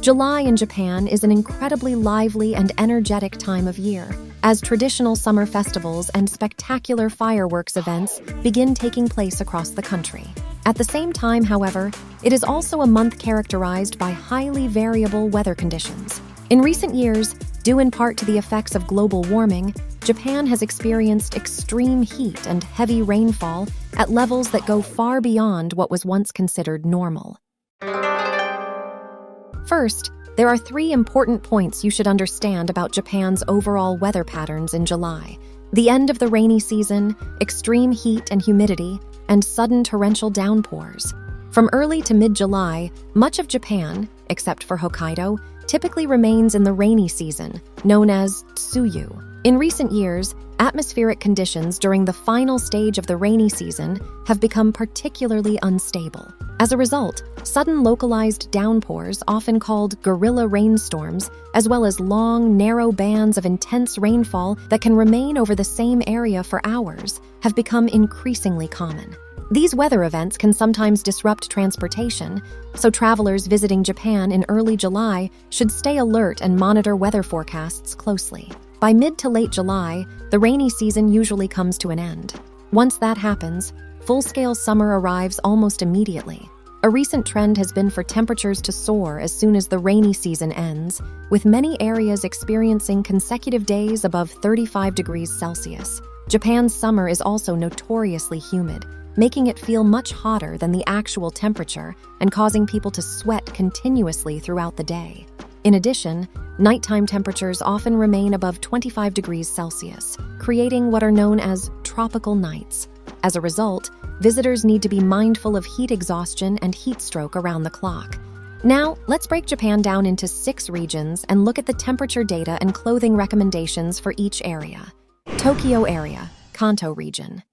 July in Japan is an incredibly lively and energetic time of year, as traditional summer festivals and spectacular fireworks events begin taking place across the country. At the same time, however, it is also a month characterized by highly variable weather conditions. In recent years, due in part to the effects of global warming, Japan has experienced extreme heat and heavy rainfall at levels that go far beyond what was once considered normal. First, there are 3 important points you should understand about Japan's overall weather patterns in July: the end of the rainy season, extreme heat and humidity, and sudden torrential downpours. From early to mid-July, much of Japan, except for Hokkaido, typically remains in the rainy season, known as Tsuyu. In recent years, atmospheric conditions during the final stage of the rainy season have become particularly unstable. As a result, sudden localized downpours, often called guerrilla rainstorms, as well as long, narrow bands of intense rainfall that can remain over the same area for hours, have become increasingly common. These weather events can sometimes disrupt transportation, so travelers visiting Japan in early July should stay alert and monitor weather forecasts closely. By mid to late July, the rainy season usually comes to an end. Once that happens, full-scale summer arrives almost immediately. A recent trend has been for temperatures to soar as soon as the rainy season ends, with many areas experiencing consecutive days above 35 degrees Celsius. Japan's summer is also notoriously humid, making it feel much hotter than the actual temperature and causing people to sweat continuously throughout the day. In addition, nighttime temperatures often remain above 25 degrees Celsius, creating what are known as tropical nights. As a result, visitors need to be mindful of heat exhaustion and heat stroke around the clock. Now, let's break Japan down into 6 regions and look at the temperature data and clothing recommendations for each area. Tokyo area, Kanto region.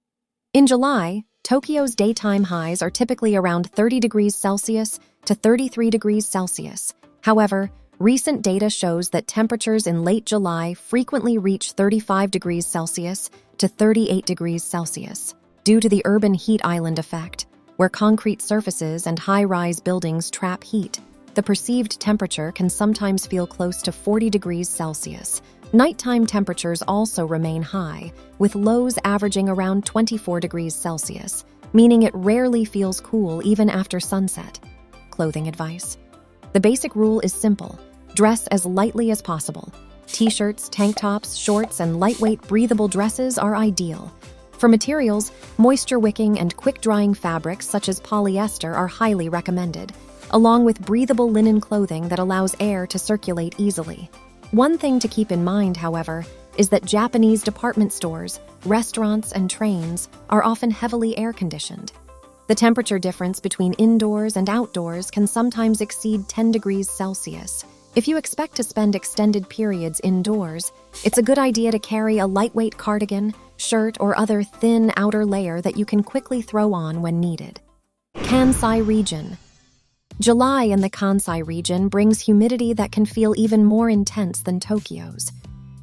In July, Tokyo's daytime highs are typically around 30 degrees Celsius to 33 degrees Celsius. However, recent data shows that temperatures in late July frequently reach 35 degrees Celsius to 38 degrees Celsius. Due to the urban heat island effect, where concrete surfaces and high-rise buildings trap heat, the perceived temperature can sometimes feel close to 40 degrees Celsius. Nighttime temperatures also remain high, with lows averaging around 24 degrees Celsius, meaning it rarely feels cool even after sunset. Clothing advice. The basic rule is simple: dress as lightly as possible. T-shirts, tank tops, shorts, and lightweight breathable dresses are ideal. For materials, moisture-wicking and quick-drying fabrics such as polyester are highly recommended, along with breathable linen clothing that allows air to circulate easily. One thing to keep in mind, however, is that Japanese department stores, restaurants, and trains are often heavily air-conditioned. The temperature difference between indoors and outdoors can sometimes exceed 10 degrees Celsius. If you expect to spend extended periods indoors, it's a good idea to carry a lightweight cardigan, shirt, or other thin outer layer that you can quickly throw on when needed. Kansai region. July in the Kansai region brings humidity that can feel even more intense than Tokyo's.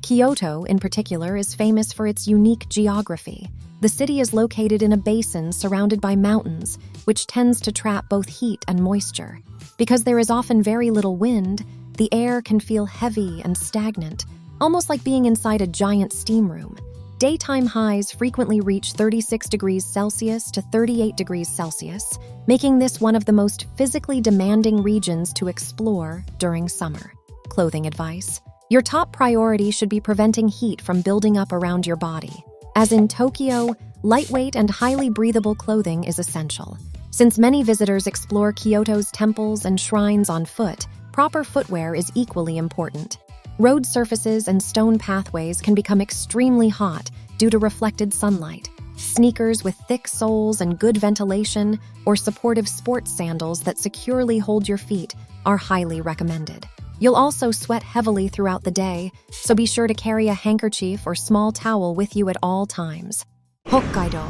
Kyoto, in particular, is famous for its unique geography. The city is located in a basin surrounded by mountains, which tends to trap both heat and moisture. Because there is often very little wind, the air can feel heavy and stagnant, almost like being inside a giant steam room. Daytime highs frequently reach 36 degrees Celsius to 38 degrees Celsius, making this one of the most physically demanding regions to explore during summer. Clothing advice. Your top priority should be preventing heat from building up around your body. As in Tokyo, lightweight and highly breathable clothing is essential. Since many visitors explore Kyoto's temples and shrines on foot, proper footwear is equally important. Road surfaces and stone pathways can become extremely hot due to reflected sunlight. Sneakers with thick soles and good ventilation, or supportive sports sandals that securely hold your feet, are highly recommended. You'll also sweat heavily throughout the day, so be sure to carry a handkerchief or small towel with you at all times. Hokkaido.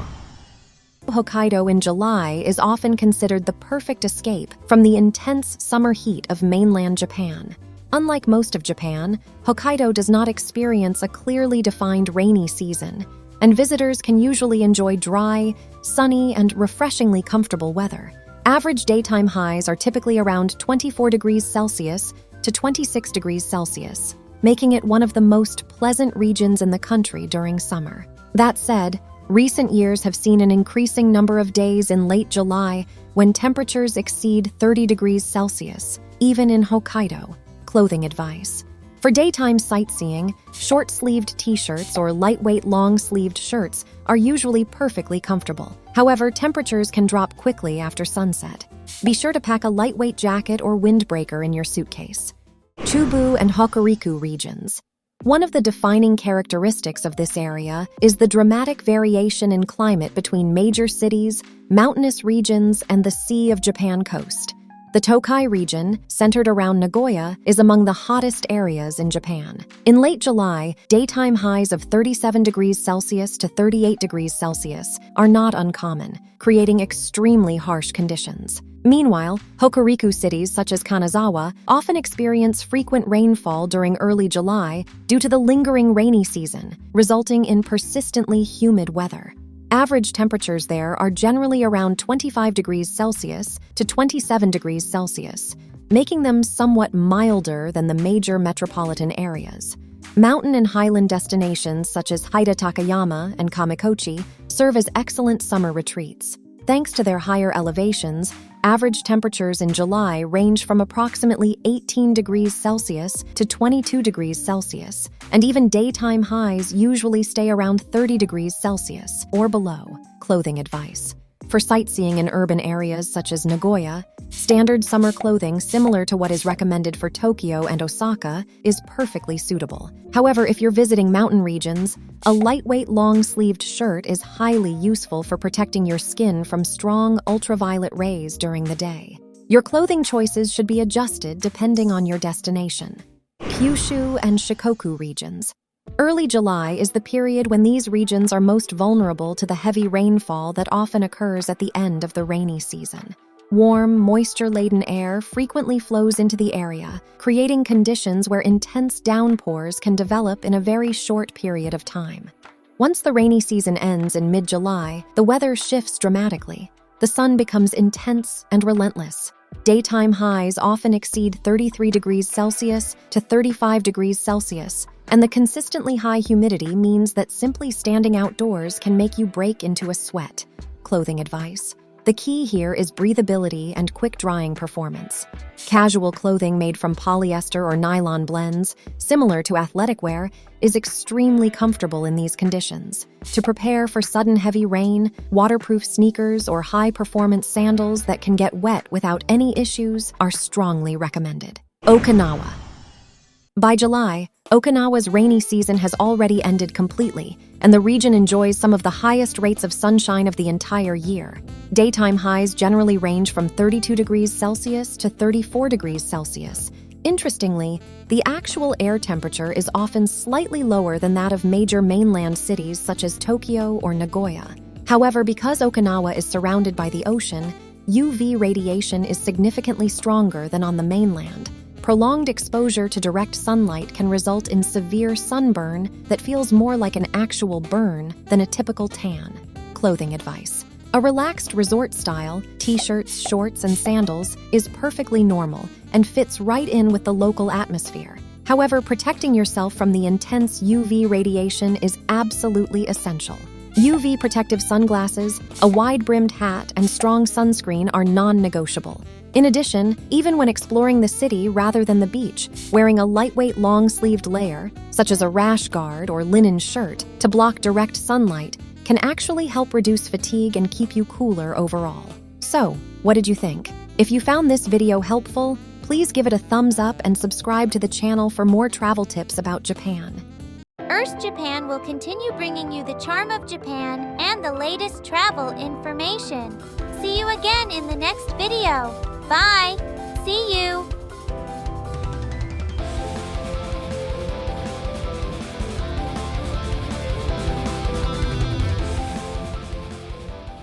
Hokkaido in July is often considered the perfect escape from the intense summer heat of mainland Japan. Unlike most of Japan, Hokkaido does not experience a clearly defined rainy season, and visitors can usually enjoy dry, sunny, and refreshingly comfortable weather. Average daytime highs are typically around 24 degrees Celsius to 26 degrees Celsius, making it one of the most pleasant regions in the country during summer. That said, recent years have seen an increasing number of days in late July when temperatures exceed 30 degrees Celsius, even in Hokkaido. Clothing advice. For daytime sightseeing, short-sleeved t-shirts or lightweight long-sleeved shirts are usually perfectly comfortable. However, temperatures can drop quickly after sunset. Be sure to pack a lightweight jacket or windbreaker in your suitcase. Chubu and Hokuriku regions. One of the defining characteristics of this area is the dramatic variation in climate between major cities, mountainous regions, and the Sea of Japan coast. The Tokai region, centered around Nagoya, is among the hottest areas in Japan. In late July, daytime highs of 37 degrees Celsius to 38 degrees Celsius are not uncommon, creating extremely harsh conditions. Meanwhile, Hokuriku cities such as Kanazawa often experience frequent rainfall during early July due to the lingering rainy season, resulting in persistently humid weather. Average temperatures there are generally around 25 degrees Celsius to 27 degrees Celsius, making them somewhat milder than the major metropolitan areas. Mountain and highland destinations such as Haida Takayama and Kamikochi serve as excellent summer retreats. Thanks to their higher elevations, average temperatures in July range from approximately 18 degrees Celsius to 22 degrees Celsius, and even daytime highs usually stay around 30 degrees Celsius or below. Clothing advice. For sightseeing in urban areas such as Nagoya, standard summer clothing similar to what is recommended for Tokyo and Osaka is perfectly suitable. However, if you're visiting mountain regions, a lightweight long-sleeved shirt is highly useful for protecting your skin from strong ultraviolet rays during the day. Your clothing choices should be adjusted depending on your destination. Kyushu and Shikoku regions. Early July is the period when these regions are most vulnerable to the heavy rainfall that often occurs at the end of the rainy season. Warm, moisture-laden air frequently flows into the area, creating conditions where intense downpours can develop in a very short period of time. Once the rainy season ends in mid-July, the weather shifts dramatically. The sun becomes intense and relentless. Daytime highs often exceed 33 degrees Celsius to 35 degrees Celsius, and the consistently high humidity means that simply standing outdoors can make you break into a sweat. Clothing advice. The key here is breathability and quick drying performance. Casual clothing made from polyester or nylon blends, similar to athletic wear, is extremely comfortable in these conditions. To prepare for sudden heavy rain, waterproof sneakers or high-performance sandals that can get wet without any issues are strongly recommended. Okinawa. By July, Okinawa's rainy season has already ended completely, and the region enjoys some of the highest rates of sunshine of the entire year. Daytime highs generally range from 32 degrees Celsius to 34 degrees Celsius. Interestingly, the actual air temperature is often slightly lower than that of major mainland cities such as Tokyo or Nagoya. However, because Okinawa is surrounded by the ocean, UV radiation is significantly stronger than on the mainland. Prolonged exposure to direct sunlight can result in severe sunburn that feels more like an actual burn than a typical tan. Clothing advice. A relaxed resort style, t-shirts, shorts, and sandals, is perfectly normal and fits right in with the local atmosphere. However, protecting yourself from the intense UV radiation is absolutely essential. UV protective sunglasses, a wide-brimmed hat, and strong sunscreen are non-negotiable. In addition, even when exploring the city rather than the beach, wearing a lightweight long-sleeved layer, such as a rash guard or linen shirt, to block direct sunlight can actually help reduce fatigue and keep you cooler overall. So, what did you think? If you found this video helpful, please give it a thumbs up and subscribe to the channel for more travel tips about Japan. Earst Japan will continue bringing you the charm of Japan and the latest travel information. See you again in the next video. Bye! See you!